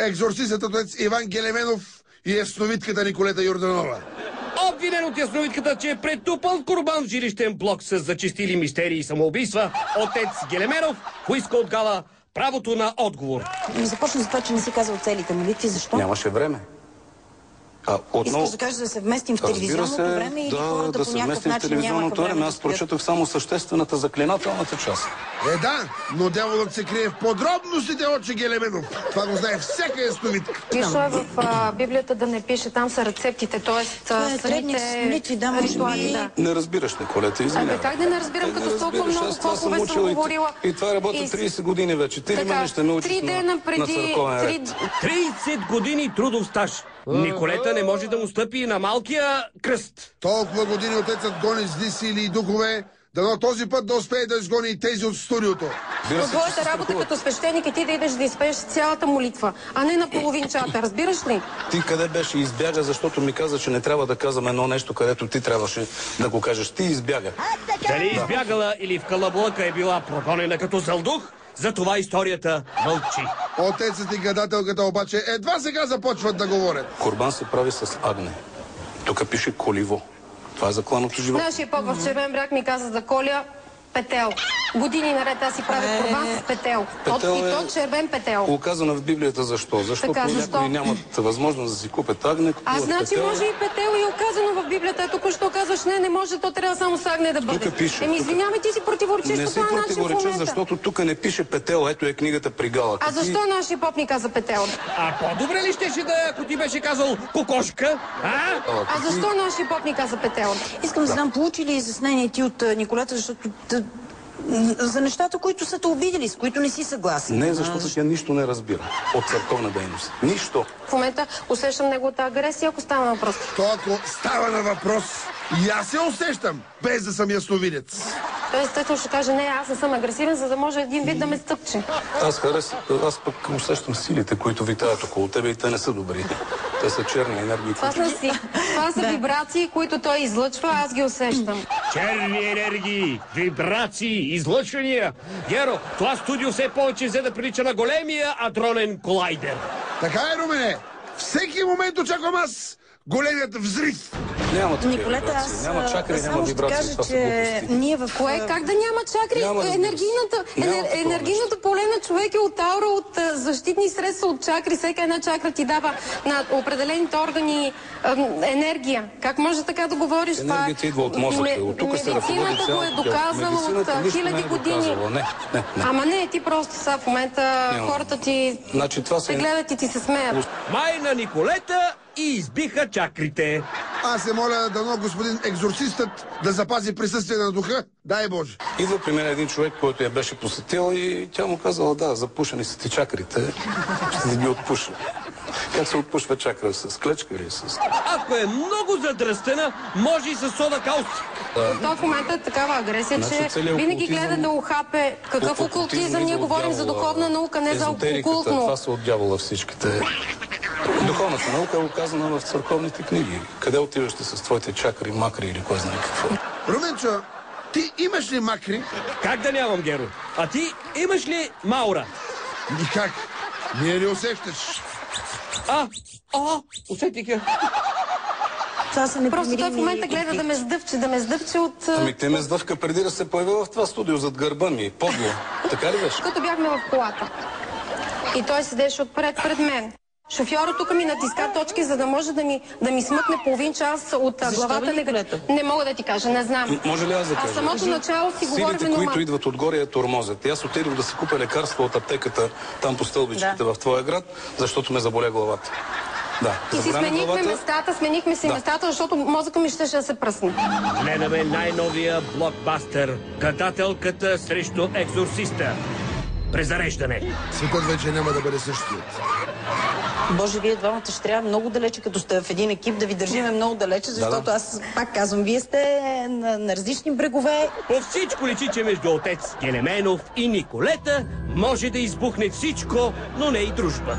екзорцистът отец Иван Гелеменов и ясновидката Николета Йорданова. Обвинен от ясновидката, че е претупал курбан в жилищен блок с зачестили мистерии и самоубийства, отец Гелеменов поиска от Гала правото на отговор. Започна за това, че не си казал целите молитви. Защо? Нямаше време. Искаш да кажеш да се вместим в телевизионното време или хората да по се някакъв вместим в начин нямаха телевизионното време? време. Аз прочетох само съществената заклинателната част. Да, но дяволът се крие в подробностите, отче Гелеменов. Това го знае всяка ясновидка. Пише в Библията да не пише, там са рецептите, т.е. самите ритуали. Да. Не разбираш, Николета, извинявай. Как да не разбирам, като с толкова много попове съм говорила? И това работи 30 години вече. Ти ли мене ще научиш на църковен ред? 30 години трудов стаж. Николета не може да му стъпи на малкия кръст. Толкова години отецът гони зли сили и духове, дано този път да успее да изгони и тези от студиото. Но твоята работа като свещеник е ти да идеш да изпееш цялата молитва, а не на половинчата, разбираш ли? Ти къде беше? Избяга, защото ми каза, че не трябва да казвам едно нещо, където ти трябваше да го кажеш. Ти избяга. Дали избягала или в калаблъка е била прогонена като зълдух, за това историята мълчи. Отецът и гадателката обаче едва сега започват да говорят. Курбан се прави с агне. Тук пише коливо. Това е за кланото живот. Нашия поп в Червен бряг ми каза да коля петел. Години наред аз си правя курбан с петел. И то червен петел. Указано в Библията защо? Защото някои нямат възможност да си купят агне. Значи може и петел и указано в Библията. Тук що казваш не може, то трябва само с агне да бъде. Тук пише. Извинявай, ти си противоречиш не по това начин в момента. Не си противореча, защото тук не пише петел. Ето е книгата при Гала. А защо нашия поп ни каза петел? А по-добре ли щеше да ако ти беше казал кокошка? А защо нашия поп ни каза петел? Искам да знам, получи ли изяснение ти от Николета, защото за нещата, които са те обидели, с които не си съгласен. Не, защото тя нищо не разбира от църковна дейност. Нищо. В момента усещам неговата агресия, ако става на въпрос. То ако става на въпрос, и аз се усещам, без да съм ясновидец. Той естествено ще каже, не, аз не съм агресивен, за да може един вид да ме стъпче. Аз пък усещам силите, които витаят около тебе и те не са добри. Те са черни енергии. Това са вибрации, които той излъчва, аз ги усещам. Черни енергии, вибрации, излъчвания. Геро, това студио все повече взе да прилича на големия адронен колайдер. Така е, Румене. Всеки момент очаквам аз големият взрив. Няма такива Николета, вибрации. Няма чакри, няма вибрации. Това че ние в кое? Как да няма чакри? Енергийното поле на човек е от аура, от защитни средства, от чакри. Всяка една чакра ти дава на определените органи енергия. Как може така да говориш? Енергията идва от мозъка. От тук се ръководи медицината го е доказала от хиляди години. Не. Ама не, ти просто са в момента хората ти те гледат и ти се смеят. Май на Николета и избиха чакрите. Аз се моля дано господин екзорцистът да запази присъствие на духа. Дай Боже. Идва при мен един човек, който я беше посетил и тя му казала, да, запушени са ти чакрите, ще ги отпуша. Как се отпушва чакра? С клечка или с... Ако е много задръстена, може и с сода каустик. Той в момента е такава агресия, че винаги гледа да ухапе. Какъв окултизъм? Ние говорим за духовна наука, не за окултно. Това са от дявола всичките. Духовната наука е оказана в църковните книги. Къде отиваш ти с твоите чакри, макри или кой знае какво? Руменчо, ти имаш ли макри? Как да нямам, Геро? А ти имаш ли маура? Никак. Ние не усещаш. Усетих я. Това са непримирими. Просто той в момента гледа да ме сдъвче от... Ами ти ме сдъвка преди да се появи в това студио зад гърба ми. Подло. Така ли беше? Като бяхме в колата. И той седеше отпред пред мен. Шофьорът тук ми натиска точки, за да може да ми смъкне половин час от главата. Не мога да ти кажа, не знам. Може ли аз да кажа? А самото начало си говорим силите, които идват отгоре, я тормозят. Аз отидох да си купя лекарство от аптеката, там по стълбичките в твоя град, защото ме заболя главата. Да. И си сменихме си местата, защото мозъка ми щеше да се пръсне. Гледаме най-новия блокбастер. Гадателката срещу екзорциста. Презареждане. Светът вече няма да бъде същият. Боже, вие двамата ще трябва много далече, като сте в един екип, да ви държиме много далече, защото аз пак казвам, вие сте на различни брегове. По всичко личи, че между отец Гелеменов и Николета може да избухне всичко, но не и дружба.